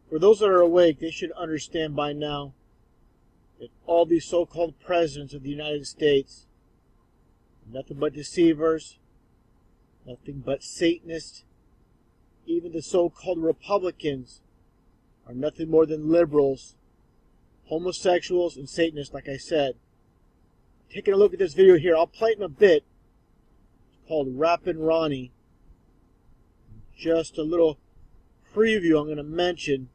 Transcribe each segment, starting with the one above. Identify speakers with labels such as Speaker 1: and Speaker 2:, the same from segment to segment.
Speaker 1: For those that are awake, they should understand by now that all these so-called presidents of the United States are nothing but deceivers, nothing but Satanists. Even the so-called Republicans are nothing more than liberals, homosexuals, and Satanists, like I said. Taking a look at this video here, I'll play it in a bit. It's called Rappin' Ronnie. Just a little preview I'm going to mention.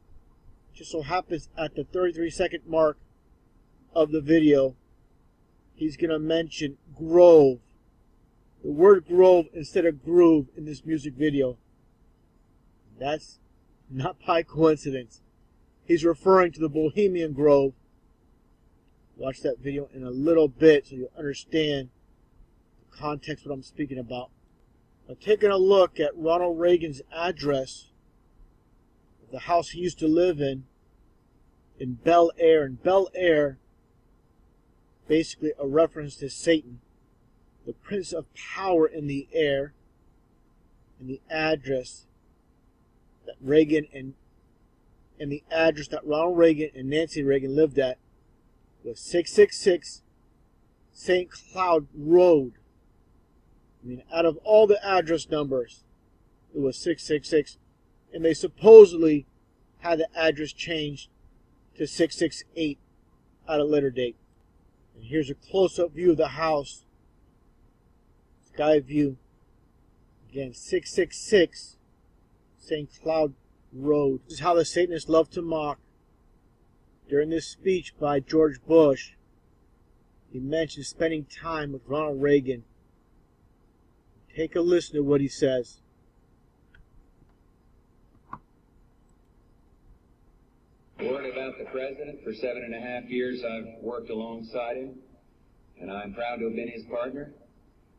Speaker 1: Just so happens at the 33-second mark of the video, he's going to mention Grove. The word Grove instead of groove in this music video. That's not by coincidence. He's referring to the Bohemian Grove. Watch that video in a little bit so you'll understand the context of what I'm speaking about. Now, taking a look at Ronald Reagan's address, the house he used to live in Bel Air. And Bel Air, basically a reference to Satan, the prince of power in the air, and the address that the address that Ronald Reagan and Nancy Reagan lived at was 666 St. Cloud Road. I mean, out of all the address numbers, it was 666, and they supposedly had the address changed to 668 at a later date. And here's a close-up view of the house. Sky view. Again, 666 St. Cloud Road. This is how the Satanists love to mock. During this speech by George Bush, he mentioned spending time with Ronald Reagan. Take a listen to what he says.
Speaker 2: Word about the president. For 7.5 years I've worked alongside him, and I'm proud to have been his partner.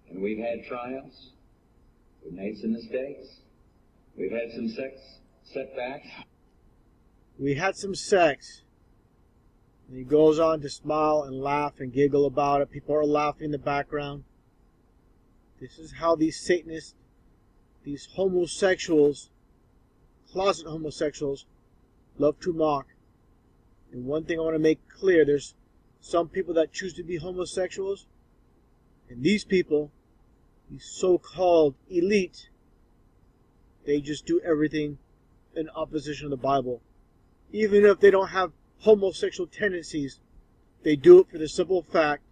Speaker 2: And we've had triumphs. We've made some mistakes. We've had some setbacks.
Speaker 1: We had some sex. And he goes on to smile and laugh and giggle about it. People are laughing in the background. This is how these Satanists, these homosexuals, closet homosexuals, love to mock. And one thing I want to make clear, there's some people that choose to be homosexuals, and these people, these so-called elite, they just do everything in opposition of the Bible. Even if they don't have homosexual tendencies, they do it for the simple fact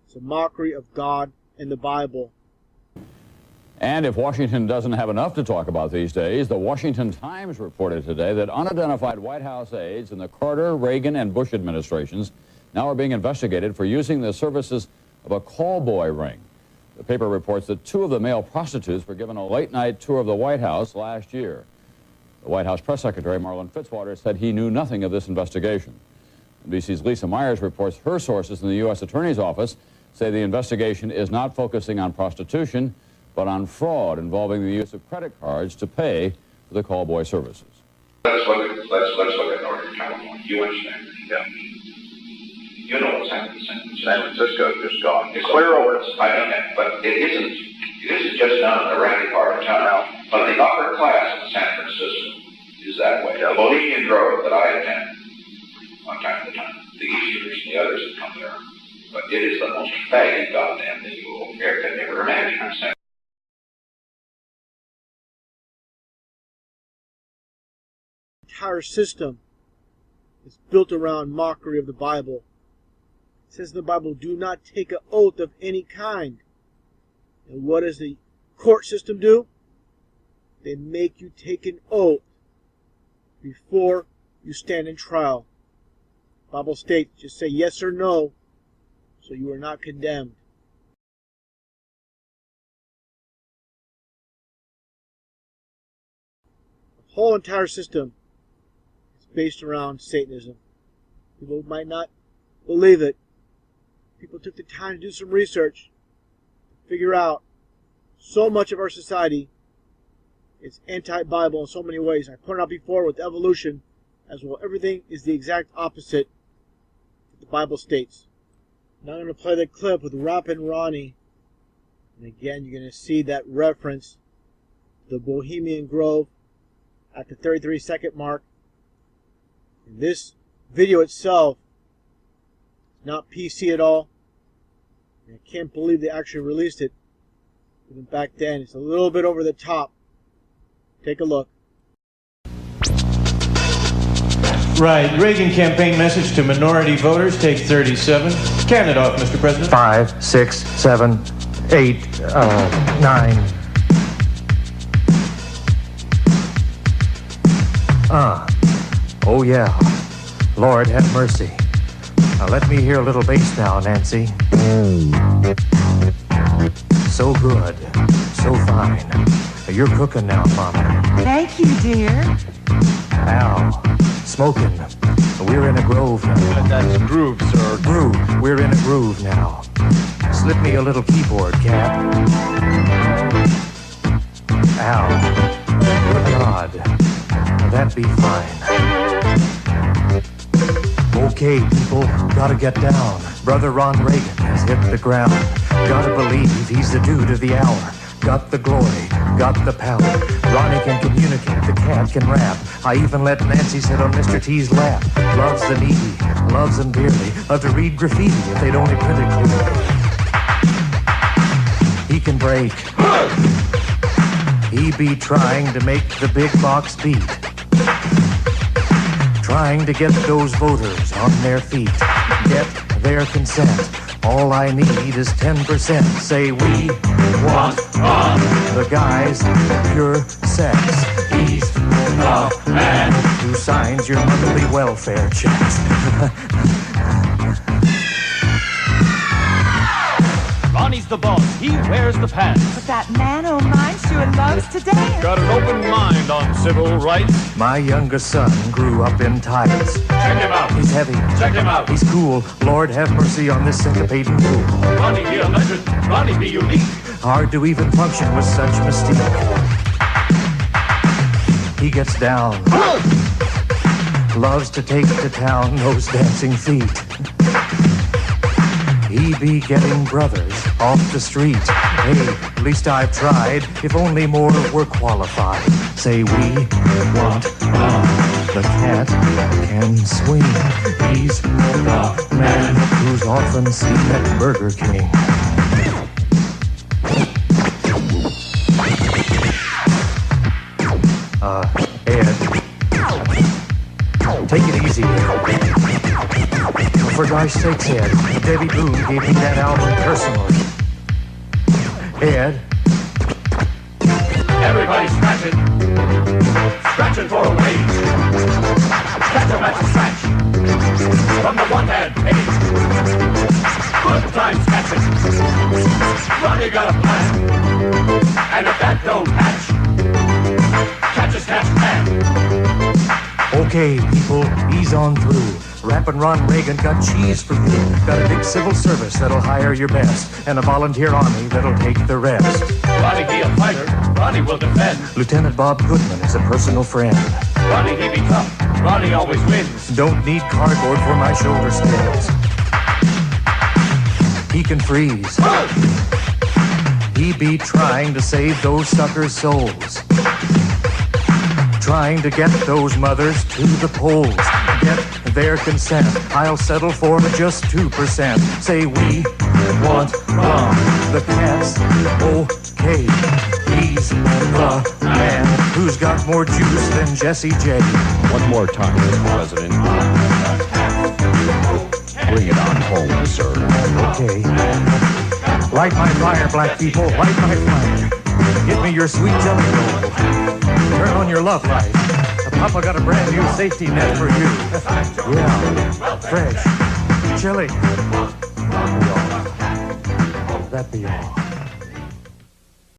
Speaker 1: it's a mockery of God and the Bible.
Speaker 3: And if Washington doesn't have enough to talk about these days, the Washington Times reported today that unidentified White House aides in the Carter, Reagan, and Bush administrations now are being investigated for using the services of a call boy ring. The paper reports that 2 of the male prostitutes were given a late-night tour of the White House last year. The White House press secretary, Marlin Fitzwater, said he knew nothing of this investigation. NBC's Lisa Myers reports her sources in the U.S. Attorney's Office say the investigation is not focusing on prostitution, but on fraud involving the use of credit cards to pay for the call boy services.
Speaker 4: Let's look at Northern California. You understand? Yeah. You know what San Francisco just gone. It's clear over. I know that, but it isn't just down in the randy part of town. But the upper class in San Francisco is that way. The Bohemian Grove that I attend one time at a time, the Easterners and the others that come there. But it is the most faggy goddamn thing you can ever imagine.
Speaker 1: Entire system is built around mockery of the Bible. It says in the Bible, do not take an oath of any kind. And what does the court system do? They make you take an oath before you stand in trial. The Bible states, just say yes or no, so you are not condemned. The whole entire system is based around Satanism. People might not believe it. People took the time to do some research, to figure out so much of our society is anti-Bible in so many ways. I pointed out before with evolution as well. Everything is the exact opposite that the Bible states. Now I'm going to play the clip with Rappin' Ronnie. And again, you're going to see that reference to the Bohemian Grove at the 33-second mark. And this video itself is not PC at all. And I can't believe they actually released it even back then. It's a little bit over the top. Take a look.
Speaker 5: Right. Reagan campaign message to minority voters, take 37. Count it off, Mr. President.
Speaker 6: 5, 6, 7, 8, 9. Oh yeah. Lord have mercy. Now let me hear a little bass now, Nancy. So good. So fine. You're cooking now, Mama.
Speaker 7: Thank you, dear.
Speaker 6: Al, smoking. We're in a grove now.
Speaker 5: That's groove, sir.
Speaker 6: Groove. We're in a groove now. Slip me a little keyboard, Cap. Al, good God. Now that'd be fine. Okay, people, gotta get down. Brother Ron Reagan has hit the ground. Gotta believe he's the dude of the hour. Got the glory, got the power. Ronnie can communicate, the cat can rap. I even let Nancy sit on Mr. T's lap. Loves the needy, loves them dearly. Love to read graffiti if they'd only print it clearly. He can break. He be trying to make the big box beat. Trying to get those voters on their feet. Get their consent. All I need is 10%. Say we want the guy's pure sex. He's the man who signs your monthly welfare checks.
Speaker 8: Ronnie's the boss. He wears the pants.
Speaker 7: But that man o' mine sure loves to dance.
Speaker 8: Got an open mind on civil rights.
Speaker 6: My youngest son grew up in tights.
Speaker 8: Check him out.
Speaker 6: He's heavy.
Speaker 8: Check him out.
Speaker 6: He's cool. Lord have mercy on this syncopating fool.
Speaker 8: Ronnie be a legend. Ronnie be unique.
Speaker 6: Hard to even function with such mystique. He gets down. Loves to take to town those dancing feet. He be getting brothers off the street. Hey, at least I've tried. If only more were qualified. Say we want the cat can swing. He's the man who's often seen at Burger King. Ed, take it easy. For gosh sakes, Ed, Debbie Boone gave me that album personally. Ed.
Speaker 8: Everybody scratching. Scratching for a wage. Scratch a match scratch. From the one-hand page. Good time scratching. Ronnie got a plan. And if that don't hatch, catch a scratch can.
Speaker 6: Okay, people, ease on through. Rappin' Ron Reagan got cheese for you. Got a big civil service that'll hire your best, and a volunteer army that'll take the rest.
Speaker 8: Ronnie be a fighter. Ronnie will defend.
Speaker 6: Lieutenant Bob Goodman is a personal friend.
Speaker 8: Ronnie he be tough. Ronnie always wins.
Speaker 6: Don't need cardboard for my shoulder spins. He can freeze. He be trying to save those suckers' souls. Trying to get those mothers to the polls. Get their consent. I'll settle for just 2%. Say we want the cat's okay. He's the man who's got more juice than Jesse J.
Speaker 9: One more time, Mr. President. Bring it on home, sir.
Speaker 6: Okay. Light my fire, black people. Light my fire. Get me your sweet jelly roll. Turn on your love light. Papa got a brand new safety net for you. Yeah, fresh, chilly. That'd be all.